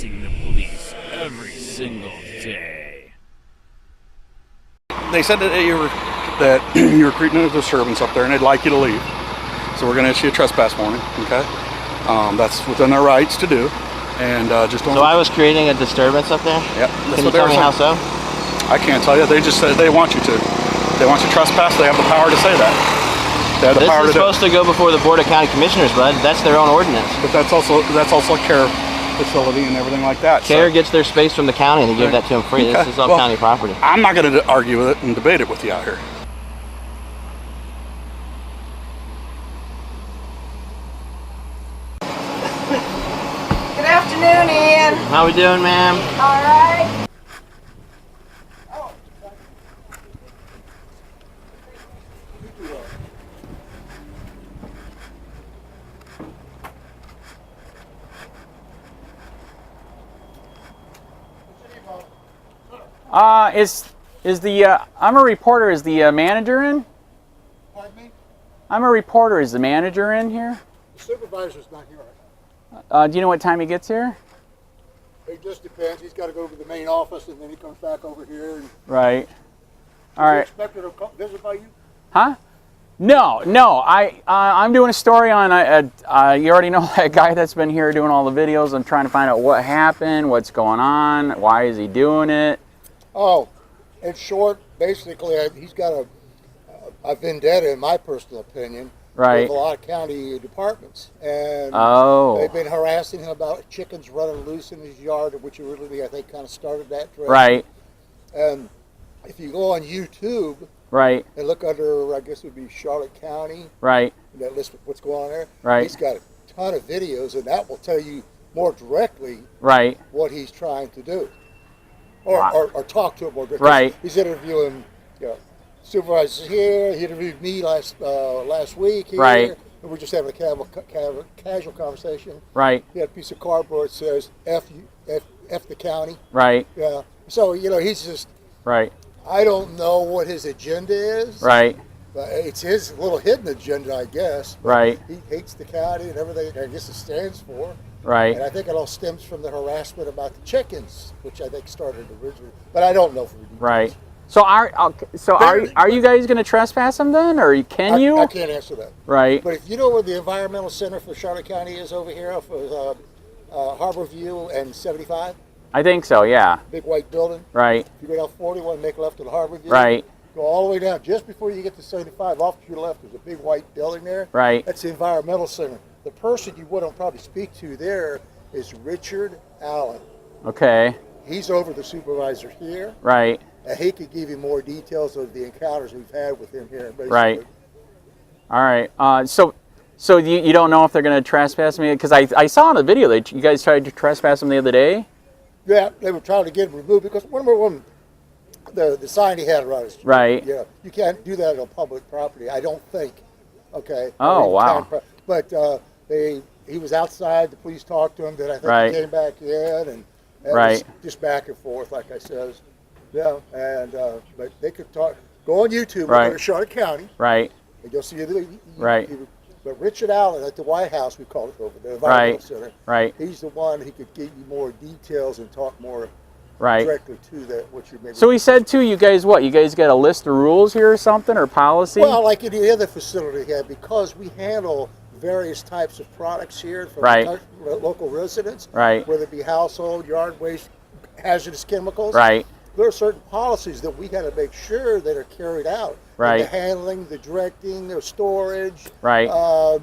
facing the police every single day. They said that you were creating a disturbance up there and they'd like you to leave. So we're going to issue a trespass warning, okay? That's within their rights to do. And just don't... So I was creating a disturbance up there? Yep. Can you tell me how so? I can't tell you. They just said they want you to. They want you to trespass. They have the power to say that. They have the power to do it. This is supposed to go before the Board of County Commissioners, bud. That's their own ordinance. But that's also a care facility and everything like that. Care gets their space from the county and they give that to them free. Okay. This is all county property. I'm not going to argue with it and debate it with you out here. Good afternoon, Ian. How we doing, ma'am? All right. I'm a reporter. Is the manager in? Pardon me? I'm a reporter. Is the manager in here? The supervisor's not here right now. Do you know what time he gets here? It just depends. He's got to go to the main office and then he comes back over here. And right. All right. Is he expected to visit by you? Huh? No. I'm doing a story on. You already know that guy that's been here doing all the videos. I'm trying to find out what happened, what's going on, why is he doing it. Oh, in short, basically, he's got a vendetta, in my personal opinion, right, with a lot of county departments, and they've been harassing him about chickens running loose in his yard, which originally I think kind of started that trend. Right. And if you go on YouTube, right, and look under, I guess it would be Charlotte County, right, that list what's going on there. Right. He's got a ton of videos, and that will tell you more directly, right, what he's trying to do. Or talk to him more directly. Right. He's interviewing, supervisors here. He interviewed me last week here. Right. And we're just having a casual conversation. Right. He had a piece of cardboard that says F the county. Right. Yeah. So, he's just... Right. I don't know what his agenda is. Right. But it's his little hidden agenda, I guess. Right. He hates the county and everything I guess it stands for. Right. And I think it all stems from the harassment about the chickens, which I think started originally. But I don't know for details. Right. So are you guys going to trespass them then, or can you? I can't answer that. Right. But if you know where the environmental center for Charlotte County is over here off of Harbor View and 75? I think so. Yeah. Big white building. Right. If you go down 41, make left to the Harbor View. Right. Go all the way down. Just before you get to 75, off to your left, there's a big white building there. Right. That's the environmental center. The person you would probably speak to there is Richard Allen. Okay. He's over the supervisor here. Right. And he could give you more details of the encounters we've had with him here. Basically. Right. All right. So you don't know if they're going to trespass me? Because I saw in the video that you guys tried to trespass him the other day. Yeah, they were trying to get him removed because the sign he had around his street. Right. Yeah, you can't do that on public property. I don't think. Okay. Oh wow. But he was outside. The police talked to him. Then I think he came back in, and it was just back and forth, like I says. Yeah, and but they could talk. Go on YouTube. Right. Go to Charlotte County. Right. And you'll see it. Right. But Richard Allen at the White House, we call it over the Environmental Center. Right. He's the one who could give you more details and talk more directly to that. What you maybe. So he said too, you guys what? You guys got a list of rules here or something, or policy? Well, like any other facility here, because we handle various types of products here from local residents, whether it be household, yard waste, hazardous chemicals. Right. There are certain policies that we got to make sure that are carried out. Right. The handling, the directing, the storage. Right. All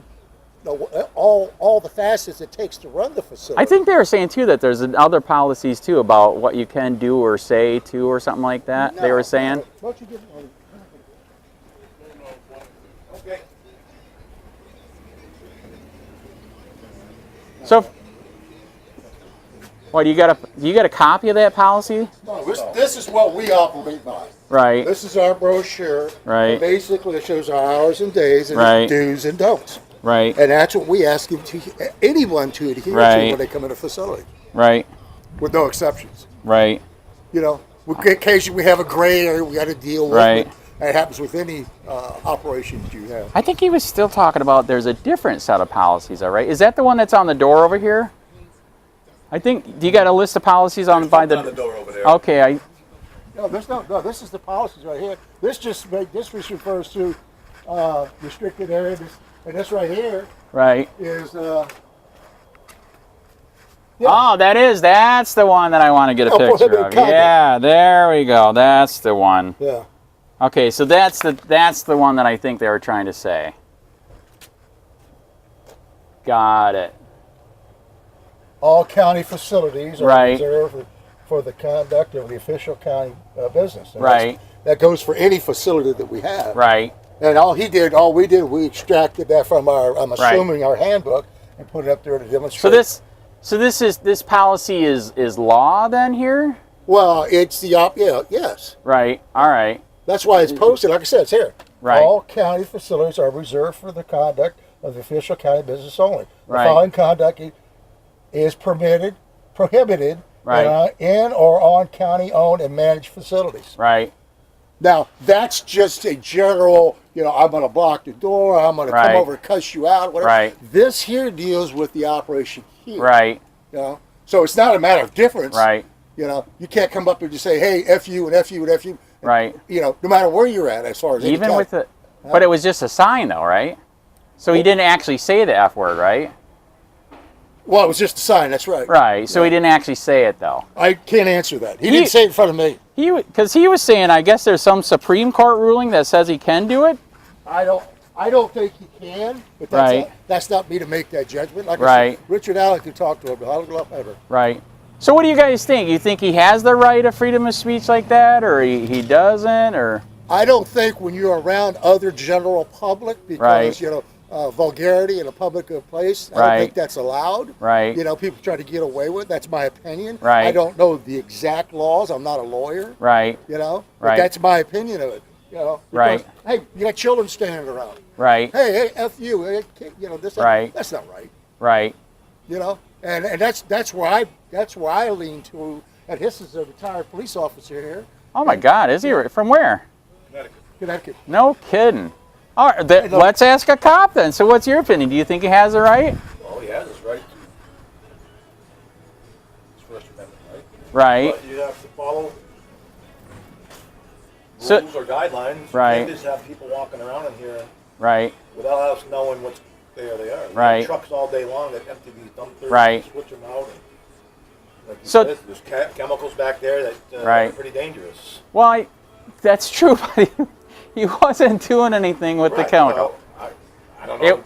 the facets it takes to run the facility. I think they were saying too that there's other policies too about what you can do or say to or something like that. No, they were saying. Don't you get one? Okay. So, what do you got a copy of that policy? No, this is what we operate by. Right. This is our brochure. Right. And basically, it shows our hours and days and do's and don'ts. Right. And that's what we ask anyone to adhere to when they come in a facility. Right. With no exceptions. Right. Occasionally we have a gray area we got to deal with. Right. It happens with any operations you have. I think he was still talking about there's a different set of policies, all right? Is that the one that's on the door over here? I think, do you got a list of policies on by the door over there. Okay, No, no, this is the policies right here. This refers to restricted area, and this right here right. is Oh, that's the one that I want to get a picture of. Yeah, there we go. That's the one. Yeah. Okay, so that's the one that I think they were trying to say. Got it. All county facilities are right. reserved for the conduct of the official county business. And right. That goes for any facility that we have. Right. And we extracted that from I'm assuming our handbook and put it up there to demonstrate. So this policy is law then here? Well, it's yes. Right. All right. That's why it's posted. Like I said, it's here. Right. All county facilities are reserved for the conduct of the official county business only. The right. following conduct is prohibited right. in or on county-owned and managed facilities. Right. Now, that's just a general, I'm going to block the door, I'm going to come over and cuss you out, whatever. Right. This here deals with the operation here. Right. So it's not a matter of difference. Right. You can't come up and just say, hey, F you and F you and F you. Right. No matter where you're at as far as even with the, but it was just a sign though, right? So he didn't actually say the F word, right? Well, it was just a sign, that's right. Right, so he didn't actually say it though. I can't answer that. He didn't say it in front of me. Because he was saying, I guess there's some Supreme Court ruling that says he can do it? I don't think he can, but that's not me to make that judgment. Like I said, Richard Allen can talk to him, but I'll go up ever. Right. So what do you guys think? You think he has the right of freedom of speech like that, or he doesn't, or? I don't think when you're around other general public, because, vulgarity in a public place, I don't think that's allowed. Right. People try to get away with it. That's my opinion. Right. I don't know the exact laws. I'm not a lawyer. Right. But that's my opinion of it. Because, right. Hey, you got children standing around. Right. Hey, F you. Hey, this. Right. That's not right. Right. And that's where I lean to. And this is a retired police officer here. Oh my God, is he from where? Connecticut. No kidding. All right, let's ask a cop then. So what's your opinion? Do you think he has the right? Well, he has his right to. His First Amendment right. Right. But you have to follow rules or guidelines. Right. You can't just have people walking around in here. Right. Without us knowing what's there they are. Right. Trucks all day long that empty these dumpsters. Right. Switch them out. And, so there's chemicals back there that are pretty dangerous. Well, that's true, but he wasn't doing anything with the chemical. Well, I don't know.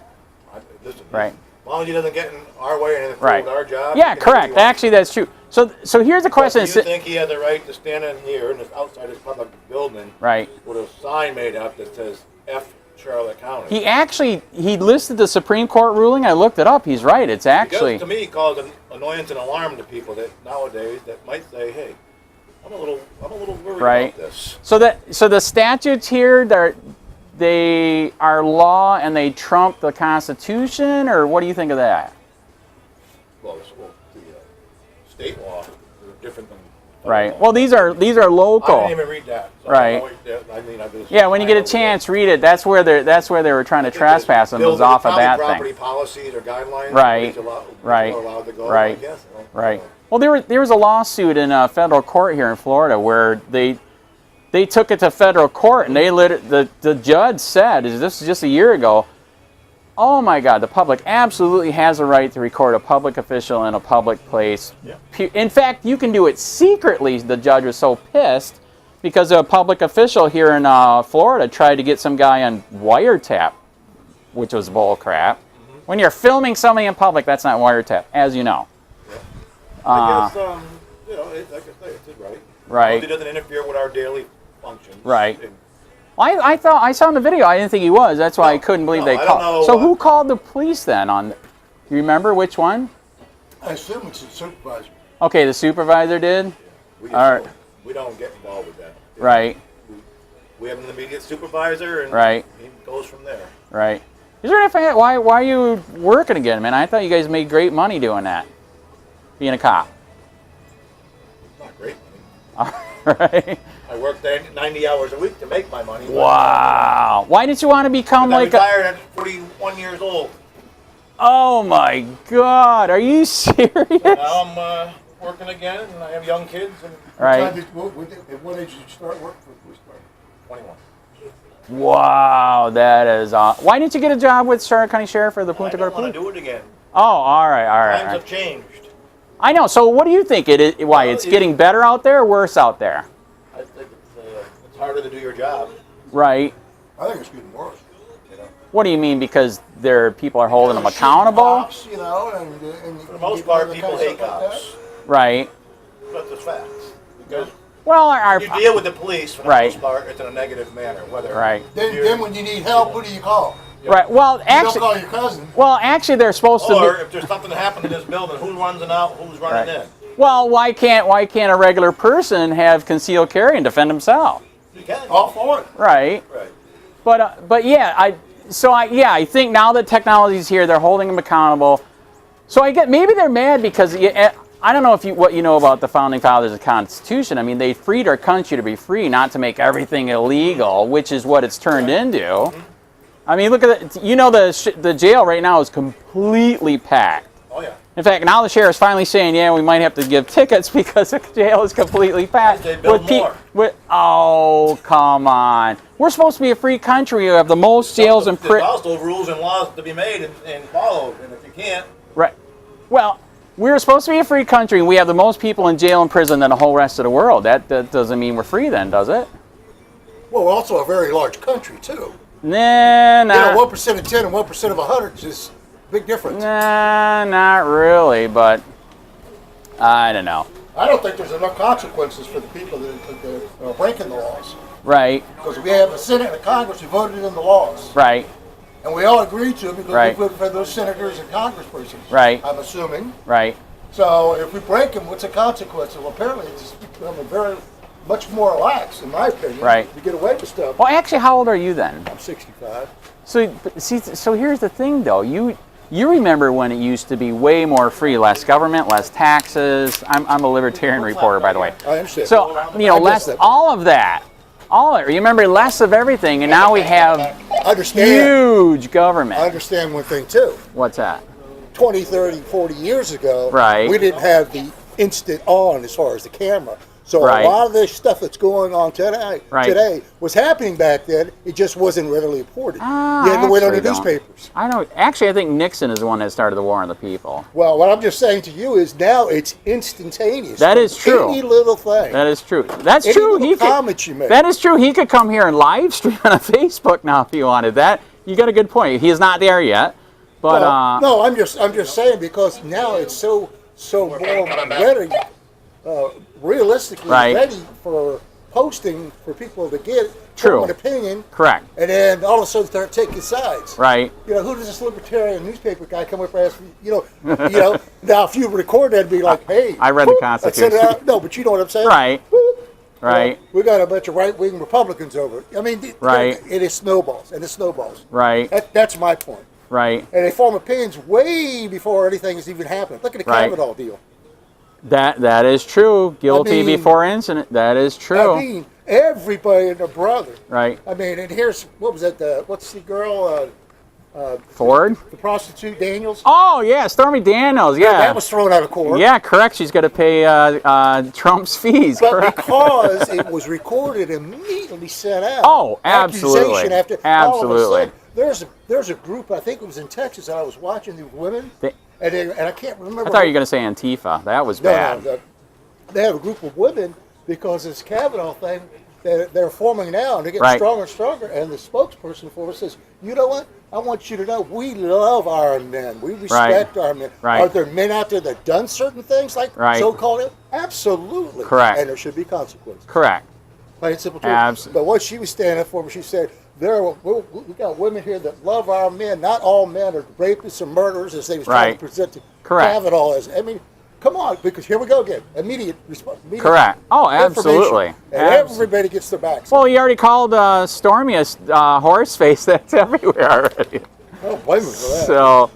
Listen, right. As long as he doesn't get in our way and interfere with our job. Yeah, correct. Actually, that's true. So here's the question. Do you think he had the right to stand in here in this outside this public building with a sign made up that says F Charlotte County? He listed the Supreme Court ruling. I looked it up. He's right. It's actually. Because to me, cause an annoyance and alarm to people that nowadays that might say, hey, I'm a little worried about this. So the statutes here, they are law and they trump the Constitution, or what do you think of that? Well, the state law is different than right. Well, these are local. I didn't even read that. So right. When you get a chance, read it. That's where they were trying to trespass them. Was off of that property thing. Policies or guidelines. Right. Right. Allowed to go, right. I guess. Right. Well, there was a lawsuit in a federal court here in Florida where they took it to federal court and the judge said, this is just a year ago, oh my God, the public absolutely has a right to record a public official in a public place. Yeah. In fact, you can do it secretly. The judge was so pissed because a public official here in Florida tried to get some guy on wiretap, which was bull crap. Mm-hmm. When you're filming somebody in public, that's not wiretap, as you know. I guess, like I say, it's right. Right. It doesn't interfere with our daily functions. Right. Well, I thought I saw in the video. I didn't think he was. That's why I couldn't believe they called. So who called the police then? Do you remember which one? I assume it's the supervisor. Okay, the supervisor did. Yeah, we don't get involved with that. Right. We have an immediate supervisor, and he goes from there. Right. Is there anything? Why are you working again, man? I thought you guys made great money doing that. Being a cop. Not great money. All right. I worked 90 hours a week to make my money. Wow. Why did you want to become I retired at 41 years old. Oh my God, are you serious? Now I'm working again, and I have young kids. And right. At what age did you start working for the police department? 21. Wow, that is awesome. Why didn't you get a job with Charlotte County Sheriff or the Punta I don't Gorda want Police? to do it again. Oh, all right. Times have changed. I know. So what do you think? Why it's getting better out there or worse out there? I think it's harder to do your job. Right. I think it's getting worse. What do you mean? Because people are holding them accountable? Cops, you know, and For the most part, people hate cops. Right. But it's facts. Because well, you deal with the police for the most part, it's in a negative manner. Whether then when you need help, who do you call? Right. Well, actually, you don't call your cousin. Well, actually, they're supposed to. Or if there's something that happened in this building, who runs it out? Who's running in? Well, why can't a regular person have concealed carry and defend himself? You can. All for it. Right. Right. But yeah, I think now that technology's here, they're holding them accountable. So I get maybe they're mad because I don't know what you know about the founding fathers of the Constitution. I mean, they freed our country to be free, not to make everything illegal, which is what it's turned into. I mean, look at it. You know, the jail right now is completely packed. Oh yeah. In fact, now the sheriff's finally saying, yeah, we might have to give tickets because the jail is completely packed. They build more. Oh, come on. We're supposed to be a free country. We have the most jails and prisons. There's also rules and laws to be made and followed, and if you can't... Right. Well, we're supposed to be a free country, and we have the most people in jail and prison than the whole rest of the world. That doesn't mean we're free then, does it? Well, we're also a very large country, too. Nah. You know, 1% of 10 and 1% of 100 is a big difference. Nah, not really, but I don't know. I don't think there's enough consequences for the people that are breaking the laws. Right. Because we have a Senate and a Congress who voted in the laws. Right. And we all agreed to it because right. we voted for those senators and congresspersons. Right. I'm assuming. Right. So if we break them, what's the consequence? Well, apparently it's becoming very much more lax, in my opinion. Right. To get away with stuff. Well, actually, how old are you then? I'm 65. So here's the thing, though. You remember when it used to be way more free, less government, less taxes. I'm a libertarian reporter, by the way. I understand. So less all of that. You remember less of everything, and now we have huge government. I understand one thing too. What's that? 20, 30, 40 years ago, right. we didn't have the instant on as far as the camera. So right. a lot of this stuff that's going on today was happening back then. It just wasn't readily reported. You had to wait on the newspapers. Actually, I think Nixon is the one that started the war on the people. Well, what I'm just saying to you is now it's instantaneous. That is true. Any little thing. That is true. That's any true. Little comments you make. That is true. He could come here and live stream on Facebook now if he wanted that. You got a good point. He is not there yet. But no, I'm just saying because now it's so more ready. Realistically ready for posting for people to get an opinion. Correct. And then all of a sudden start taking sides. Right. You know, who does this libertarian newspaper guy come up and ask me, now if you record that, it'd be like, hey. I read the Constitution. No, but you know what I'm saying? Right. Right. We got a bunch of right-wing Republicans over it. I mean, it snowballs, and it snowballs. Right. That's my point. Right. And they form opinions way before anything has even happened. Look at the Kavanaugh deal. That is true. Guilty before incident. That is true. I mean, everybody and their brother. Right. I mean, and here's, what was that, what's the girl? Ford? The prostitute, Daniels? Oh, yeah, Stormy Daniels, yeah. That was thrown out of court. Yeah, correct. She's got to pay Trump's fees, but correct? because it was recorded and immediately sent out. Oh, absolutely. After absolutely. There's a group, I think it was in Texas, that I was watching, these women. And I can't remember. I thought you were going to say Antifa. That was bad. No, they have a group of women because this Kavanaugh thing, they're forming now, and they're getting stronger and stronger. And the spokesperson for it says, you know what? I want you to know we love our men. We respect our men. Are there men out there that done certain things like so-called? Absolutely. Correct. And there should be consequences. Correct. Plain and simple truth. But what she was standing for, she said, we got women here that love our men. Not all men are rapists or murderers, as they was trying to present to Kavanaugh as. I mean, come on, because here we go again. Immediate response. Correct. Oh, absolutely. And everybody gets their backs. Well, you already called Stormy a horse face. That's everywhere already. I don't blame him for that. So,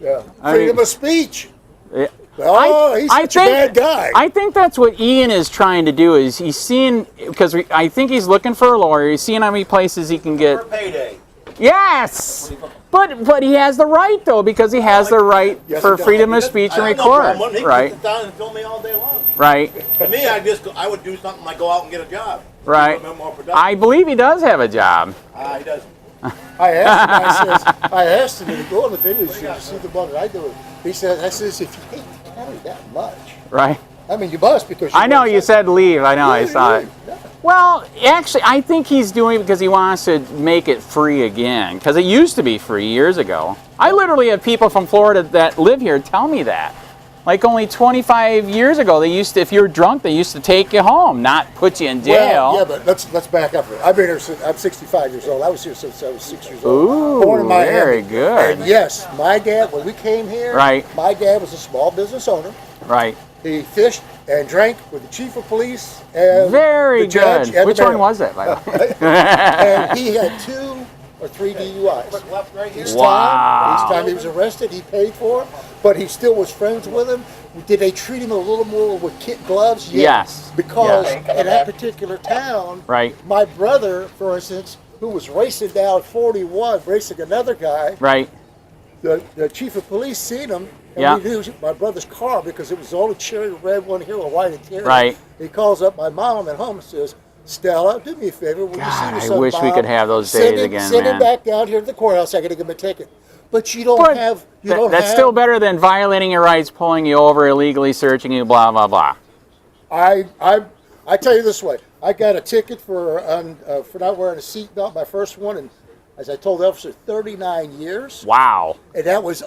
yeah, freedom of speech. Yeah. Oh, he's such a bad guy. I think that's what Ian is trying to do. Is he's seeing, because I think he's looking for a lawyer. He's seeing how many places he can get. For payday. Yes. But he has the right though, because he has the right for freedom of speech and record. Right. He can sit down and film me all day long. Right. To me, I would do something like go out and get a job. Right. I believe he does have a job. He doesn't. I asked him to go in the video to see the one that I do. He said, I says, if you hate the county that much. Right. I mean, you must, because I know you said leave. I know, I saw it. Well, actually, I think he's doing it because he wants to make it free again. Because it used to be free years ago. I literally have people from Florida that live here tell me that. Like only 25 years ago, they used to, if you were drunk, they used to take you home, not put you in jail. Well, yeah, but let's back up here. I've been here since I'm 65 years old. I was here since I was 6 years old. Ooh, born in Miami. Very good. And yes, my dad, when we came here, my dad was a small business owner. Right. He fished and drank with the chief of police and very the judge. good. Which one was that, by the way? And he had 2 or 3 DUIs. Each time he was arrested, he paid for it, but he still was friends with him. Did they treat him a little more with kid gloves? Yes. Because in that particular town, my brother, for instance, who was racing down 41, racing another guy, the chief of police seen him, and we knew my brother's car because it was the only cherry red one here with white interior. He calls up my mom at home and says, Stella, do me a favor. When you see your son, I wish we could have those days again, Send him back down here to the courthouse. I got to give him a ticket. But you don't have. That's still better than violating your rights, pulling you over, illegally searching you, blah blah blah. I tell you this way. I got a ticket for not wearing a seatbelt, my first one, and as I told the officer, 39 years. Wow. And that was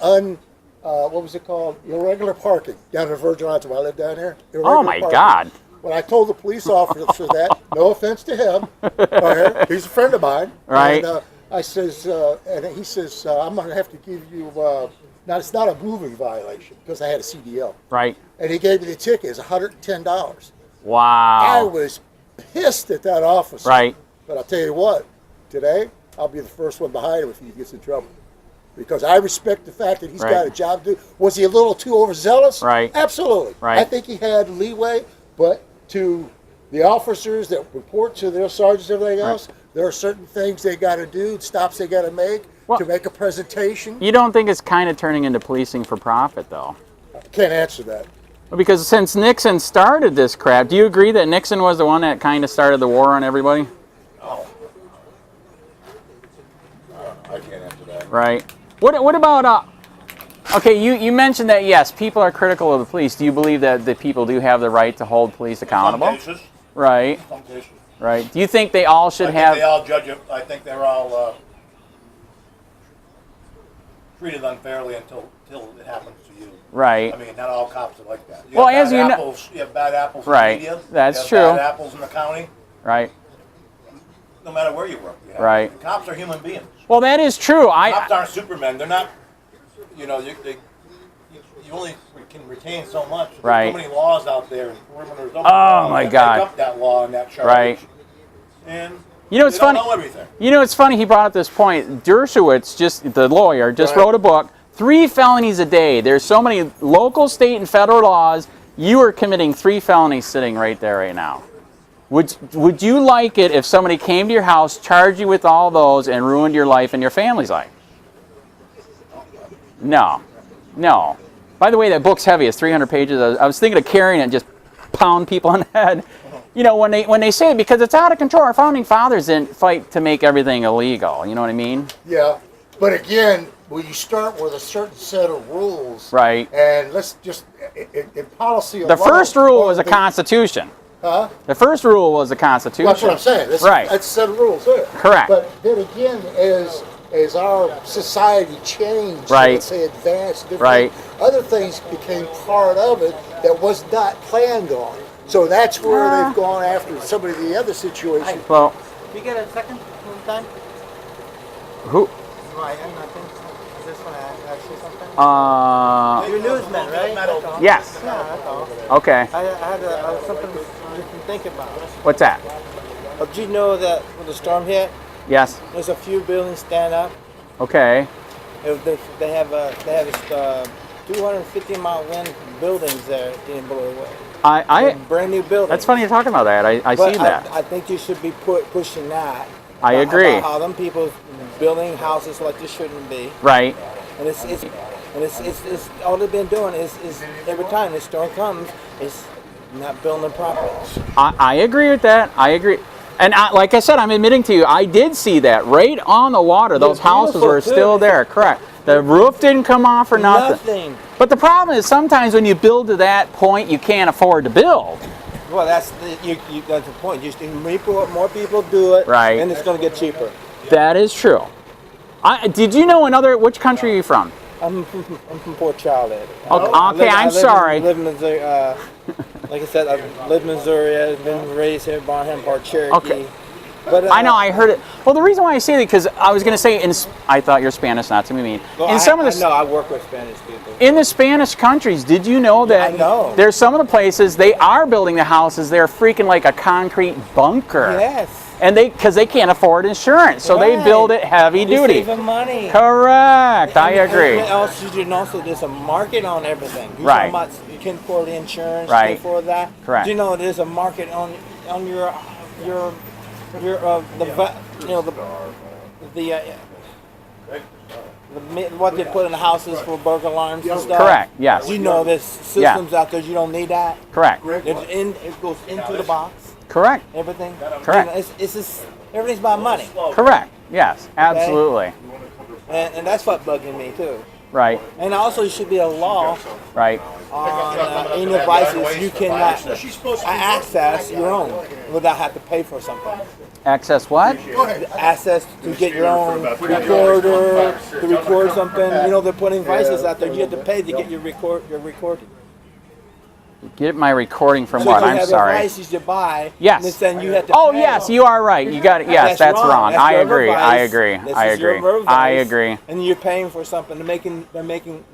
what was it called? Irregular parking down in Virgin Islands where I live down here. Oh my God. When I told the police officer that, no offense to him, he's a friend of mine. Right. And, I says, and he says, I'm going to have to give you, now it's not a moving violation because I had a CDL. Right. And he gave me the ticket. It's $110. Wow. I was pissed at that officer. Right. But I'll tell you what, today I'll be the first one behind him if he gets in trouble. Because I respect the fact that he's got a job to do. Was he a little too overzealous? Right. Absolutely. Right. I think he had leeway, but to the officers that report to their sergeants and everything else, there are certain things they got to do, stops they got to make a presentation. You don't think it's kind of turning into policing for profit, though? I can't answer that. Because since Nixon started this crap, do you agree that Nixon was the one that kind of started the war on everybody? No. I can't answer that. Right. What about, okay, you mentioned that, yes, people are critical of the police. Do you believe that the people do have the right to hold police accountable? In some cases. Right. In some cases. Right. Do you think they all should have... I think they all judge it. I think they're all treated unfairly until it happens to you. Right. I mean, not all cops are like that. Well, as you know... You have bad apples in right. the media. That's you true. have bad apples in the county. Right. No matter where you work. You have. Right. Cops are human beings. Well, that is true. Cops aren't supermen. They're not, you know, you only can retain so much. Right. There's so many laws out there and perimeters. Oh, my God. Make up that law and that charge. Right. And you know, it's funny. Don't know everything. You know, it's funny he brought up this point. Dershowitz, the lawyer, wrote a book, 3 felonies a day. There's so many local, state, and federal laws. You are committing 3 felonies sitting right there right now. Would you like it if somebody came to your house, charged you with all those, and ruined your life and your family's life? No. No. By the way, that book's heavy. It's 300 pages. I was thinking of carrying it and just pound people on the head. You know, when they say it, because it's out of control. Our founding fathers didn't fight to make everything illegal. You know what I mean? Yeah. But again, when you start with a certain set of rules. Right. And let's just, in policy alone. The first rule was the Constitution. Huh? The first rule was the Constitution. Well, that's what I'm saying. That's a set of rules there. Correct. But then again, as our society changed, let's say advanced, other things became part of it that was not planned on. So that's where they've gone after some of the other situations. Well, we get a second time? Who? I just want to ask you something. You're a newsman, right? Yes. Yeah, that's all. Okay. I had something you can think about. What's that? Did you know that when the storm hit, yes, there's a few buildings stand up? Okay. They have 250-mile wind buildings there getting blown away. Brand new buildings. That's funny you're talking about that. I see that. I think you should be pushing that. I agree. How them people building houses like they shouldn't be. Right. And it's all they've been doing is every time the storm comes, it's not building properly. I agree with that. I agree. And like I said, I'm admitting to you, I did see that right on the water. Those houses were still there. Correct. The roof didn't come off or nothing. But the problem is sometimes when you build to that point, you can't afford to build. Well, that's the point. More people do it, right, and it's going to get cheaper. That is true. Did you know which country are you from? I'm from Port Charlotte. Okay, I'm sorry. I live in Missouri. Like I said, I live in Missouri. I've been raised here, born here in Port Cherokee. Okay. But, I know, I heard it. Well, the reason why I say that, because I was going to say, I thought you're Spanish, not to be mean. Well, I work with Spanish people. In the Spanish countries, did you know that there's some of the places they are building the houses, they're freaking like a concrete bunker. Yes. And because they can't afford insurance, so they build it heavy duty. Saving money. Correct. I agree. And also, there's a market on everything. Right. You can afford the insurance. Right. You can afford that. Correct. Do you know there's a market on your what they put in the houses for burglar alarms and stuff. Correct. Yes. You know there's systems out there. You don't need that. Correct. It goes into the box. Correct. Everything. Correct. You know, it's just everything's about money. Correct. Yes. Absolutely. Okay? And that's what bugging me too. Right. And also, it should be a law. Right. On any devices you cannot access your own without having to pay for something. Access what? Access to get your own recorder, to record something. You know, they're putting devices out there. You have to pay to get your recording. Get my recording from so what? You I'm have sorry. Devices you buy. Yes. And then you have to oh pay. yes, you are right. You got it. Yes, that's wrong. I agree. I agree. I agree. I agree. And you're paying for something. They're making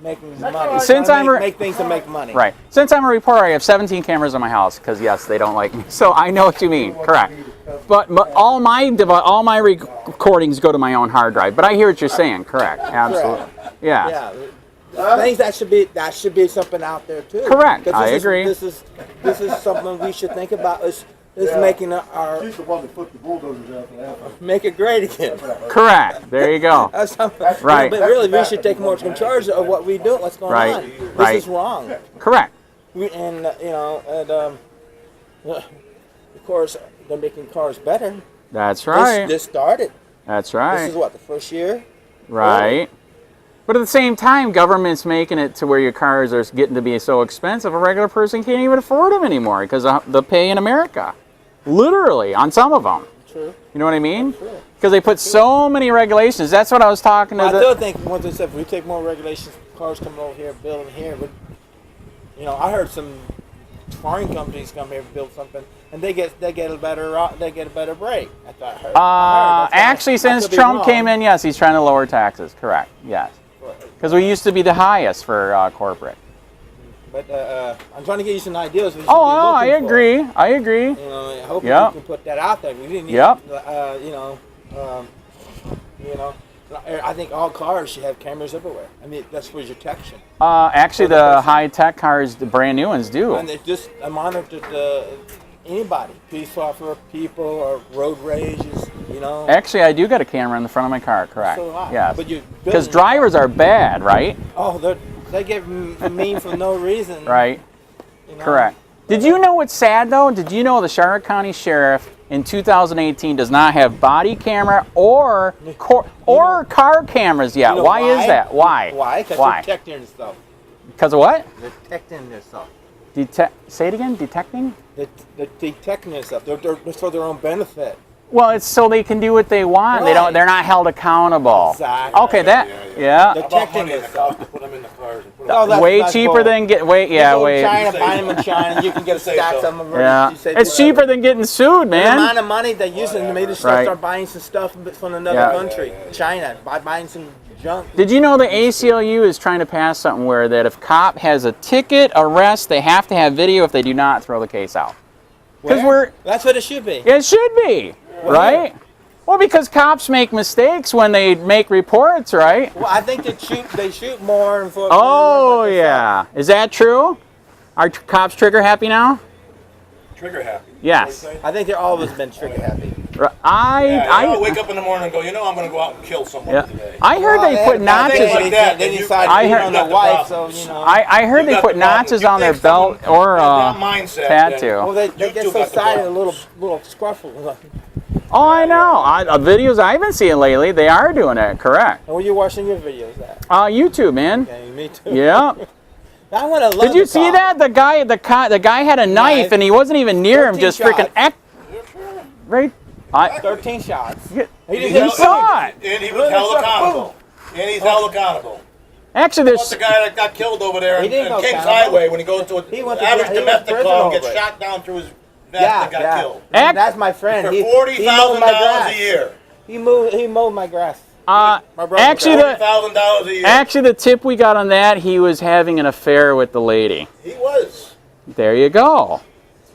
money. Since make things to make money. Right. Since I'm a reporter, I have 17 cameras in my house because yes, they don't like me. So I know what you mean. Correct. But all my recordings go to my own hard drive. But I hear what you're saying. Correct. Absolutely. Yeah. Yeah. Things that should be something out there too. Correct. I agree. This is something we should think about. Is making our make it great again. Correct. There you go. Right. But really, we should take more control of what we do. What's going on? This is wrong. Correct. Of course, they're making cars better. That's right. This started. That's right. This is what, the first year? Right. But at the same time, government's making it to where your cars are getting to be so expensive, a regular person can't even afford them anymore because of the pay in America. Literally, on some of them. True. You know what I mean? Because they put so many regulations. That's what I was talking to. I still think, once I said, if we take more regulations, cars coming over here, building here, but, I heard some foreign companies come here and build something, and they get a better break. Actually, since Trump came in, yes, he's trying to lower taxes. Correct. Yes. Because we used to be the highest for corporate. But I'm trying to get you some ideas. I agree. I agree. I hope you can put that out there. We didn't need, I think all cars should have cameras everywhere. I mean, that's for detection. Actually, the high-tech cars, the brand new ones do. And it just monitor anybody, police officer, people, or road rages. Actually, I do got a camera in the front of my car. Correct. So do I. Yes. Because drivers are bad, right? Oh, they get mean for no reason. Right. Correct. Did you know what's sad though? Did you know the Charlotte County Sheriff in 2018 does not have body camera or car cameras yet? Why is that? Why? Why? Because they're detecting yourself. Because of what? They're detecting yourself. Say it again. Detecting? They're detecting yourself. They're for their own benefit. Well, it's so they can do what they want. Right. They're not held accountable. Exactly. Okay, They're detecting yourself. To put them in the cars and put them way cheaper than China, buy them in China. You can get a stack of them. Yeah, it's cheaper than getting sued, man. The amount of money they're using to maybe start buying some stuff from another country, China, buying some junk. Did you know the ACLU is trying to pass something where that if cop has a ticket, arrest, they have to have video. If they do not, throw the case out. Because that's what it should be. It should be. Right? Well, because cops make mistakes when they make reports, right? Well, I think they shoot more. Oh, yeah. Is that true? Are cops trigger happy now? trigger happy. Yes. I think they've always been trigger happy. I wake up in the morning and go, you know, I'm going to go out and kill someone today. I heard they put notches. Like that. They decided to beat on their wife, so you know. I heard they put notches on their belt or tattoo. Well, they get so excited, a little scruffle. Oh, I know. Videos I've been seeing lately, they are doing it. Correct. Where are you watching your videos at? YouTube, man. Okay, me too. Yeah. I would have loved Did you see that? The guy had a knife and he wasn't even near him. Just freaking right. 13 shots. You saw it. And he was held accountable. And he's held accountable. Actually, there's the guy that got killed over there in Kings Highway when he goes to an average domestic call and gets shot down through his vest and got killed. That's my friend. For $40,000 a year. He mowed my grass. Actually, the tip we got on that, he was having an affair with the lady. He was. There you go.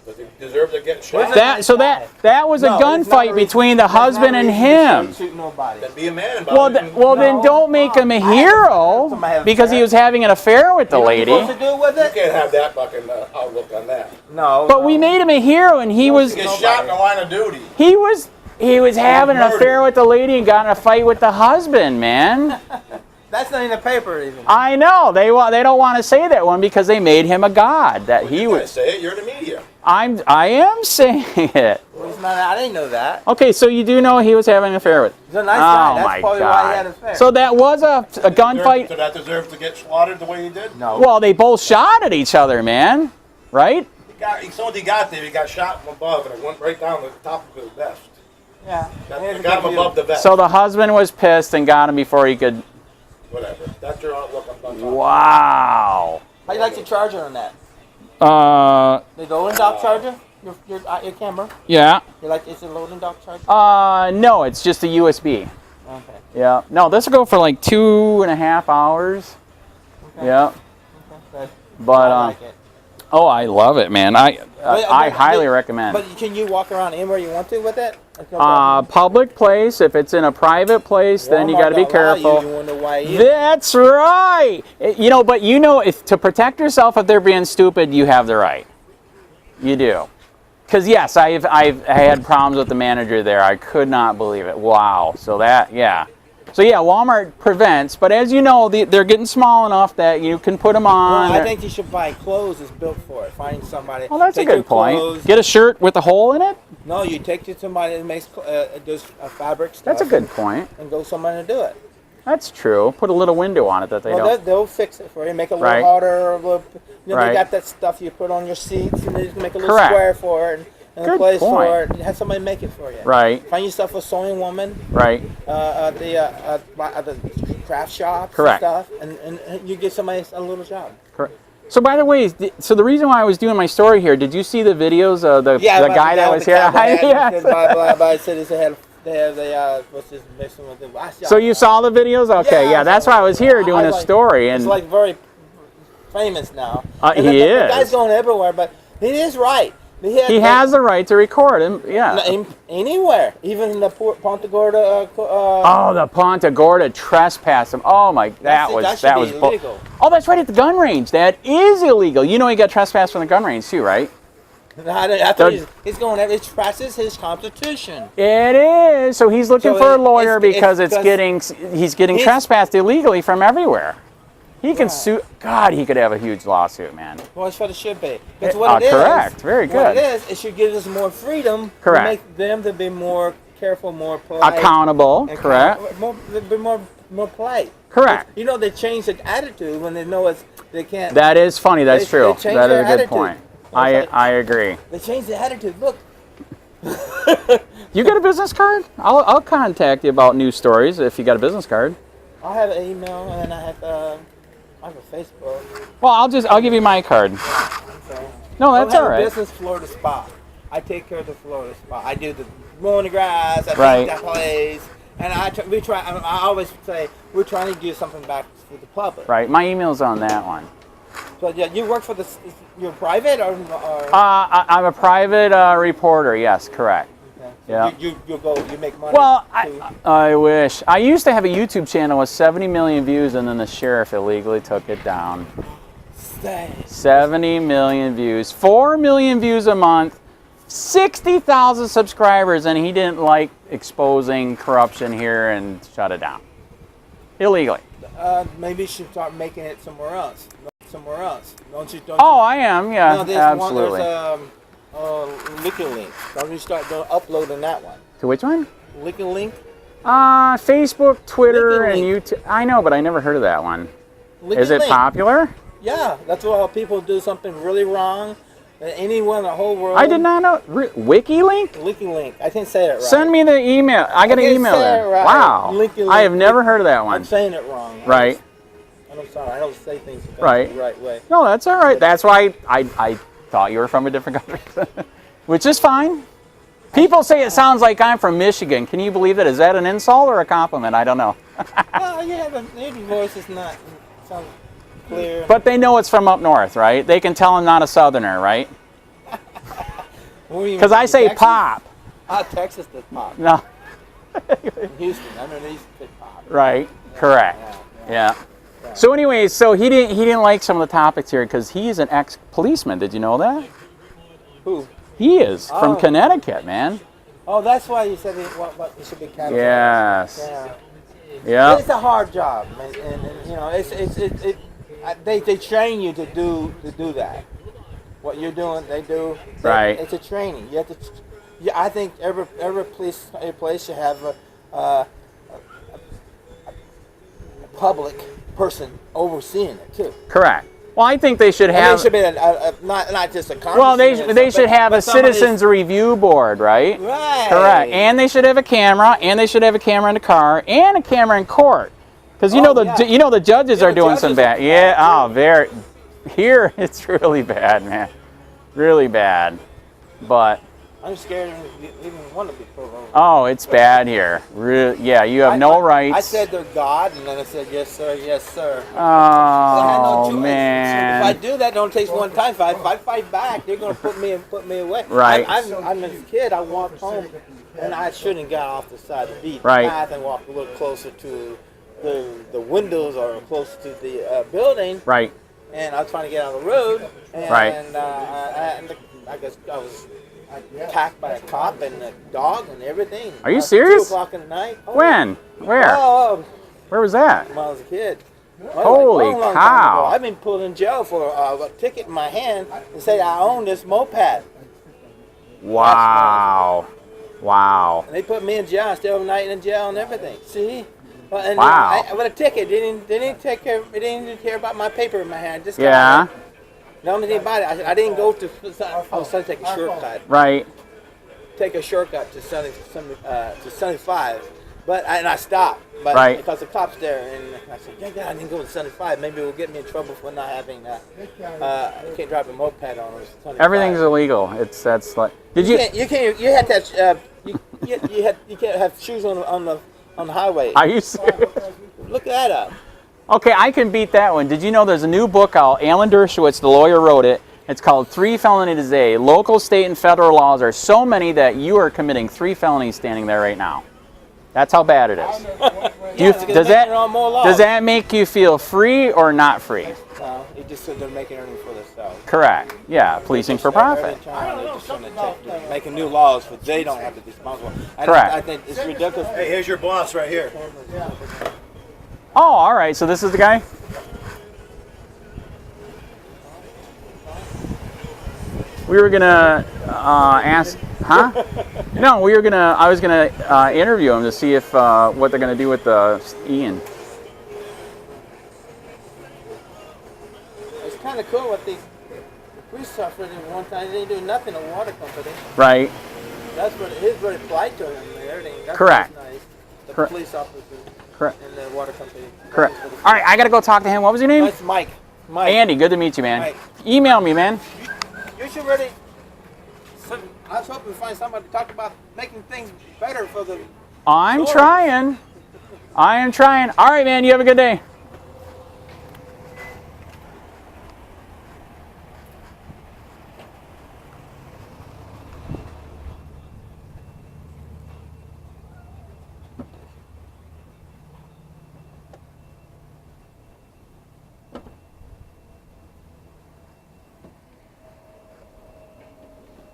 But he deserved to get shot. That was a gunfight between the husband and him. Then be a man about it. Well, then don't make him a hero because he was having an affair with the lady. You can't have that fucking outlook on that. No. But we made him a hero, and he was. He gets shot in the line of duty. He was having an affair with the lady and got in a fight with the husband, man. That's not in the paper even. I know they don't want to say that one because they made him a god. That he was. Say it. You're in the media. I am saying it. Well, it's not, I didn't know that. Okay, so you do know he was having an affair with. He's a nice guy. That's probably why he had an affair. So that was a gunfight. Did that deserve to get slaughtered the way he did? No. Well, they both shot at each other, man. Right? He got there, he got shot from above, and it went right down the top of his vest. Yeah. Got him above the vest. So the husband was pissed and got him before he could. Whatever. That's your outlook on gun. Wow. How do you like your charger on that? The loading dock charger? Your camera? Yeah. You like, is it a loading dock charger? No, it's just a USB. Okay. Yeah. No, this will go for like 2.5 hours. Okay. Yeah. Okay. But I like it. Oh, I love it, man. I highly recommend. But can you walk around anywhere you want to with it? Public place. If it's in a private place, then you got to be careful. You wonder why That's right. You know, but you know, if to protect yourself if they're being stupid, you have the right. You do. Because yes, I had problems with the manager there. I could not believe it. Wow. So yeah. So yeah, Walmart prevents, but as you know, they're getting small enough that you can put them on. Well, I think you should buy clothes that's built for it. Find somebody. Well, that's a good point. Get a shirt with a hole in it? No, you take it to somebody that makes does fabric stuff. That's a good point. And go somewhere to do it. That's true. Put a little window on it that they don't. They'll fix it for you. Make it a little harder. They got that stuff you put on your seats, and they just make a little square for it. And a place for it. Have somebody make it for you. Right. Find yourself a sewing woman. Right. The craft shops. Correct. And stuff, and you give somebody a little job. Correct. So by the way, so the reason why I was doing my story here, did you see the videos of the guy that was here? So you saw the videos? Okay, yeah, that's why I was here doing a story. And it's like very famous now. He is. The guy's going everywhere, but he is right. He has the right to record him, yeah. Anywhere, even in the PUNTA GORDA. The PUNTA GORDA trespassed him. Oh my, that was illegal. Oh, that's right, at the gun range. That is illegal. You know he got trespassed from the gun range too, right? I thought he's going. It trespasses his constitution. It is. So he's looking for a lawyer because he's getting trespassed illegally from everywhere. He can sue. God, he could have a huge lawsuit, man. Well, that's what it should be. That's what it is. Correct. Very good. What it is, it should give us more freedom. Correct. To make them to be more careful, more polite. Accountable. Correct. Be more polite. Correct. You know, they change the attitude when they know they can't. That is funny. That's true. That is a good point. I agree. They change the attitude. Look. You got a business card? I'll contact you about news stories if you got a business card. I have an email and I have a Facebook. Well, I'll give you my card. No, that's all right. Business Florida Spa. I take care of the Florida Spa. I do the mowing the grass. I right. take that place, and I always say we're trying to do something back for the public. Right. My email's on that one. So yeah, you work for you're private or? I'm a private reporter. Yes, correct. Yeah. You make money. Well, I wish. I used to have a YouTube channel with 70 million views, and then the sheriff illegally took it down. 70 million views. 4 million views a month. 60,000 subscribers, and he didn't like exposing corruption here and shut it down illegally. Maybe you should start making it somewhere else. Somewhere else. Don't you? Oh, I am. Yeah, no, absolutely. There's Link. Don't you start uploading that one? To which one? Link. Facebook, Twitter, and YouTube. I know, but I never heard of that one. Is it popular? Yeah, that's why people do something really wrong. Anyone in the whole world. I did not know. WikiLink? Link. I didn't say it right. Send me the email. I got an email there. Right. Wow. I have never heard of that one. I'm saying it wrong. Right. I'm sorry. I don't say things the right way. No, that's all right. That's why I thought you were from a different country, which is fine. People say it sounds like I'm from Michigan. Can you believe that? Is that an insult or a compliment? I don't know. Well, yeah, the native voice is not sounds clear. But they know it's from up north, right? They can tell I'm not a southerner, right? Because I say Texas? pop. Texas does pop. No. In Houston, I know they used to say pop. Right. Correct. Yeah. So anyways, so he didn't like some of the topics here because he's an ex-policeman. Did you know that? Who? He is from Connecticut, man. Oh, that's why you said he should be categorized. Yes. Yeah. It's a hard job, and you know, they train you to do that. What you're doing, they do. Right. It's a training. You have to. I think every place should have a public person overseeing it too. Correct. Well, I think they should have. They should be not just a. Well, they should have a citizens review board, right? Right. Correct. And they should have a camera, and they should have a camera in the car, and a camera in court, because you know the judges are doing some bad. Yeah. Oh, very. Here it's really bad, man. Really bad. But. I'm scared of even want to be pulled over. Oh, it's bad here. Yeah, you have no rights. I said they're God, and then I said, yes, sir, yes, sir. Oh, man. If I do that, don't take one time. If I fight back, they're going to put me away. Right. I'm a kid. I walked home, and I shouldn't have got off the side of the path and walked a little closer to the windows or closer to the building. Right. And I was trying to get out of the road, and I guess I was attacked by a cop and a dog and everything. Are you serious? 2 o'clock in the night. Oh. When? Where? Where was that? When I was a kid. Holy cow. I've been pulled in jail for a ticket in my hand and say I own this moped. Wow. Wow. And they put me in jail. I stayed overnight in jail and everything. See? And wow. With a ticket, they didn't care about my paper in my hand. Just the only thing about it, I didn't go to. I was trying to take a shortcut. Right. Take a shortcut to 75, but I stopped. But because the cops there, and I said, yeah, I didn't go to 75. Maybe it will get me in trouble for not having. You can't drive a moped on it. Everything's illegal. That's like. Did you? You have to have. You can't have shoes on the highway. Are you serious? Look that up. Okay, I can beat that one. Did you know there's a new book out? Alan Dershowitz, the lawyer, wrote it. It's called 3 Felonies a Day. Local, state, and federal laws are so many that you are committing 3 felonies standing there right now. That's how bad it is. Does that make you feel free or not free? No, it just said they're making everything for themselves. Correct. Yeah, policing for profit. They're just making new laws, but they don't have to be responsible. Correct. I think it's ridiculous. Hey, here's your boss right here. Oh, all right. So this is the guy? We were going to ask, huh? No, I was going to interview him to see if what they're going to do with Ian. It's kind of cool what the police suffered at one time. They didn't do nothing to water company. Right. That's what it is, what it applied to him and everything. That's correct. Nice. The police officers. Correct. And the water company. Correct. All right, I got to go talk to him. What was your name? That's Mike. Andy, good to meet you, man. Mike. Email me, man. You should really. I was hoping to find somebody to talk about making things better for the. I'm trying. I am trying. All right, man. You have a good day.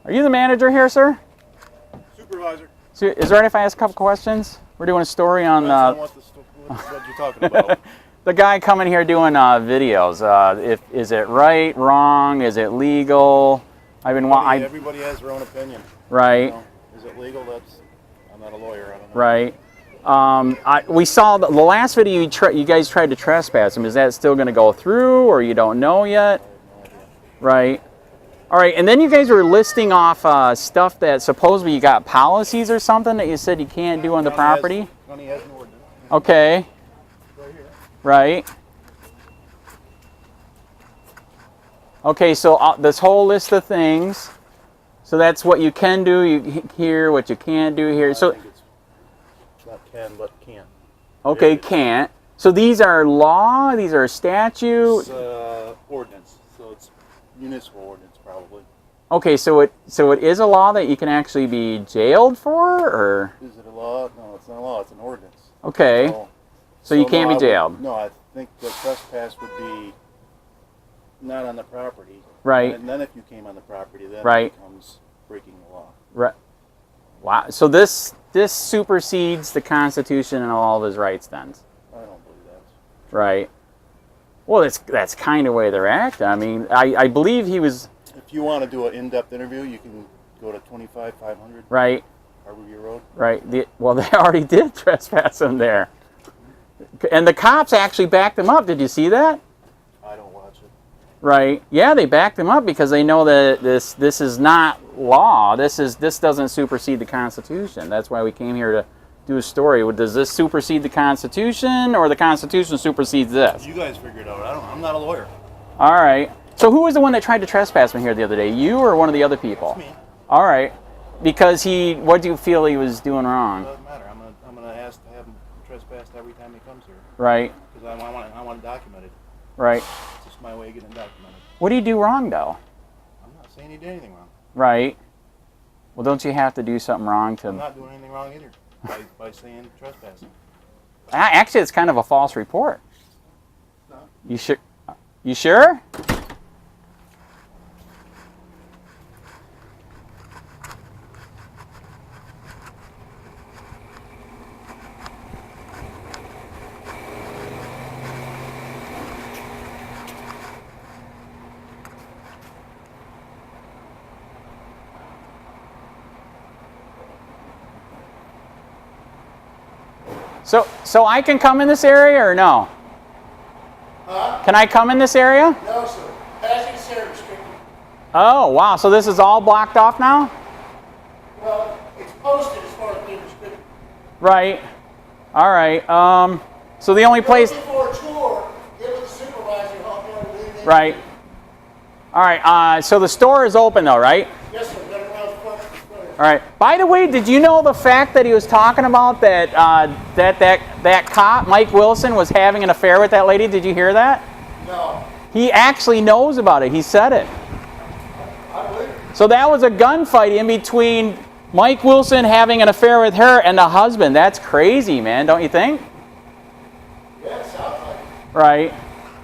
Are you the manager here, sir? Supervisor. So, is there any if I ask a couple questions? We're doing a story on what you're talking about. the guy coming here doing videos. Is it right, wrong? Is it legal? Everybody has their own opinion. Right. You know, is it legal? I'm not a lawyer. I don't know. Right. We saw the last video you guys tried to trespass him. Is that still going to go through, or you don't know yet? No idea. Right. All right. And then you guys were listing off stuff that supposedly you got policies or something that you said you can't do on the property. County has an ordinance. Okay. Right here. Right. Okay, so this whole list of things, so that's what you can do here, what you can't do here. So, I think it's not can, but can't. okay, can't. So these are law, these are statute. It's ordinance, so it's municipal ordinance probably. Okay, so it is a law that you can actually be jailed for, or? Is it a law? No, it's not a law, it's an ordinance. Okay, so you can't be jailed. No, I think the trespass would be not on the property. Right. And then if you came on the property, then right. it becomes breaking the law. Right. Wow. So this supersedes the Constitution and all of his rights then? I don't believe that. Right. Well, that's kind of the way they're acting. I mean, I believe he was... If you want to do an in-depth interview, you can go to 25500 right. Harborview Road. Right. Well, they already did trespass him there. And the cops actually backed him up. Did you see that? I don't watch it. Right. Yeah, they backed him up because they know that this is not law. This doesn't supersede the Constitution. That's why we came here to do a story. Does this supersede the Constitution, or the Constitution supersedes this? You guys figure it out. I'm not a lawyer. All right. So who was the one that tried to trespass me here the other day? You or one of the other people? It's me. All right. Because what do you feel he was doing wrong? It doesn't matter. I'm gonna ask to have him trespassed every time he comes here. Right. Because I want it documented. Right. It's just my way of getting it documented. What do you do wrong, though? I'm not saying he did anything wrong. Right. Well, don't you have to do something wrong to... I'm not doing anything wrong either by saying trespassing. Actually, it's kind of a false report. No. You sure? You sure? So I can come in this area or no? Huh? Can I come in this area? No, sir. Passing is here restricted. Oh, wow. So this is all blocked off now? Well, it's posted as far as being restricted. Right. All right. So the only place... For a tour, get with the supervisor, help you out with anything. Right. All right. So the store is open though, right? Yes, sir. Right around the front. All right. By the way, did you know the fact that he was talking about that that cop, Mike Wilson, was having an affair with that lady? Did you hear that? No. He actually knows about it. He said it. I believe it. So that was a gunfight in between Mike Wilson having an affair with her and the husband. That's crazy, man, don't you think? Yeah, it sounds like it. Right.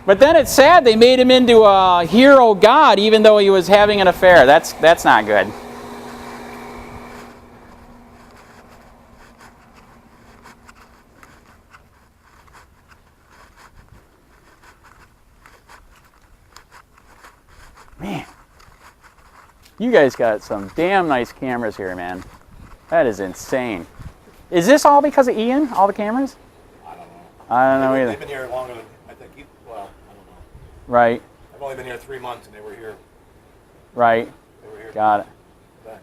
But then it's sad they made him into a hero god even though he was having an affair. That's not good. Man, you guys got some damn nice cameras here, man. That is insane. Is this all because of Ian, all the cameras? I don't know. I don't know either. They've been here longer than, I think, well, I don't know. Right. I've only been here 3 months and they were here. Right. They were here. Got it. Then.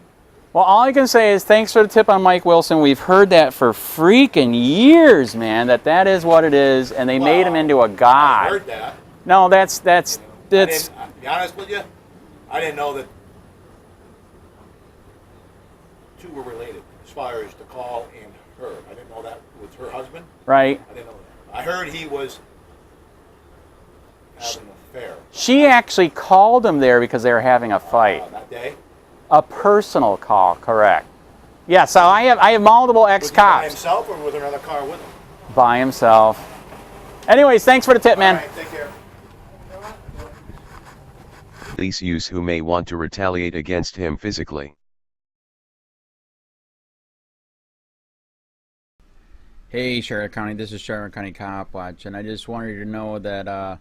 Well, all I can say is thanks for the tip on Mike Wilson. We've heard that for freaking years, man, that is what it is, and they made him into a god. I heard that. No, that's I'll be honest with you, I didn't know that two were related as far as the call and her. I didn't know that was her husband. right. I didn't know that. I heard he was having an affair. She actually called him there because they were having a fight. That day? A personal call, correct. Yeah, so I have multiple Was he by ex-cops. himself or was there another car with him? By himself. Anyways, thanks for the tip, man. All right, take care. police use who may want to retaliate against him physically. Hey Charlotte County, this is Charlotte County Copwatch, and I just wanted you to know that I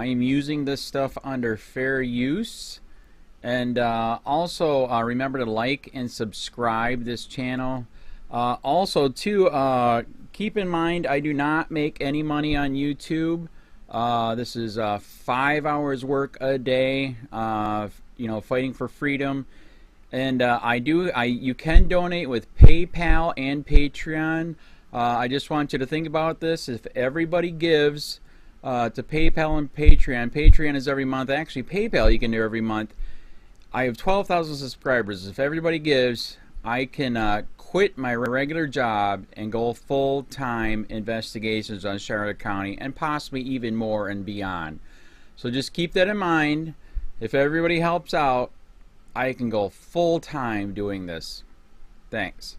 am using this stuff under fair use. And also remember to like and subscribe this channel. Also too, keep in mind I do not make any money on YouTube. This is 5 hours work a day, you know, fighting for freedom. And you can donate with PayPal and Patreon. I just want you to think about this. If everybody gives to PayPal and Patreon, Patreon is every month. Actually, PayPal you can do every month. I have 12,000 subscribers. If everybody gives, I can quit my regular job and go full-time investigations on Charlotte County and possibly even more and beyond. So just keep that in mind. If everybody helps out, I can go full-time doing this. Thanks.